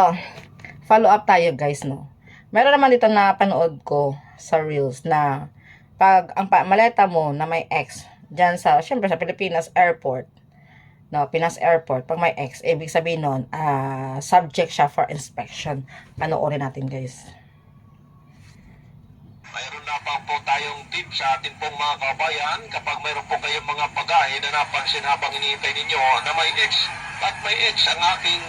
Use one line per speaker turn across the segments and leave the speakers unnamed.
Oh, follow up tayo guys, no. Meron naman dito na panood ko sa Reels na pag ang maleta mo na may X diyan sa, syempre sa Pilipinas Airport, no, Pinas Airport, pag may X, ibig sabihin nun, subject siya for inspection. Panoorin natin guys.
Mayroon na pa po tayong tip sa ating pong mga kabayan kapag mayroon po kayong mga bagahe na napansin habang iniintay ninyo na may X at may X ang aking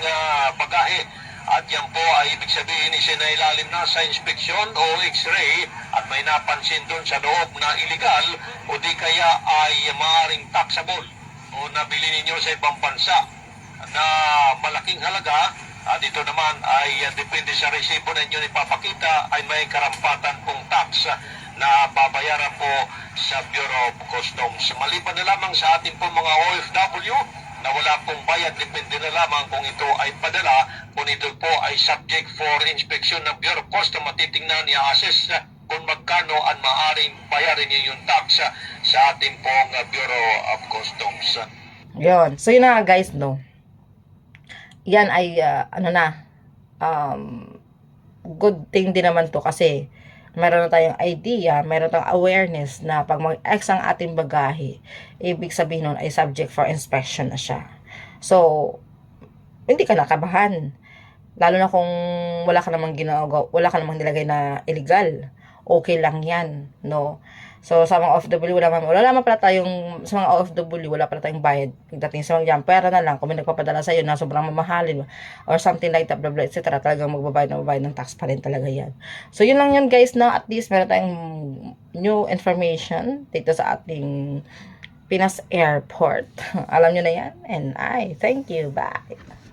bagahe. At yan po ay ibig sabihin isinailalim na sa inspeksyon o X-ray at may napansin doon sa loob na illegal o di kaya ay maaaring taxable o nabili ninyo sa ibang bansa na malaking halaga. Dito naman ay depende sa resibo na inyo ipapakita ay may karampatan pong tax na babayaran po sa Bureau of Customs. Maliban na lamang sa ating pong mga OFW na wala pong bayad, depende na lamang kung ito ay padala, kung ito po ay subject for inspection ng Bureau of Customs, matitingnan, i-assess kung magkano ang maaaring bayarin niyo yung tax sa ating pong Bureau of Customs.
Yun. So yun na guys, no. Yan ay good thing din naman to kasi meron na tayong idea, meron tayong awareness na pag mag-X ang ating bagahe, ibig sabihin nun ay subject for inspection na siya. So, hindi ka nakabahan. Lalo na kung wala ka namang ginagawa, wala ka namang nilagay na illegal. Okay lang yan, no? So, sa mga OFW, wala naman pala tayong, sa mga OFW, wala pala tayong bayad. Pagdating sa mga pera na lang, kung may nagpapadala sa'yo na sobrang mamahalin, or something like that, blah, blah, etc. Talagang magbabayad ng tax pa rin talaga yan. So, yun lang yun guys, na at least meron tayong new information dito sa ating Pinas Airport. Alam nyo na yan. And I thank you. Bye.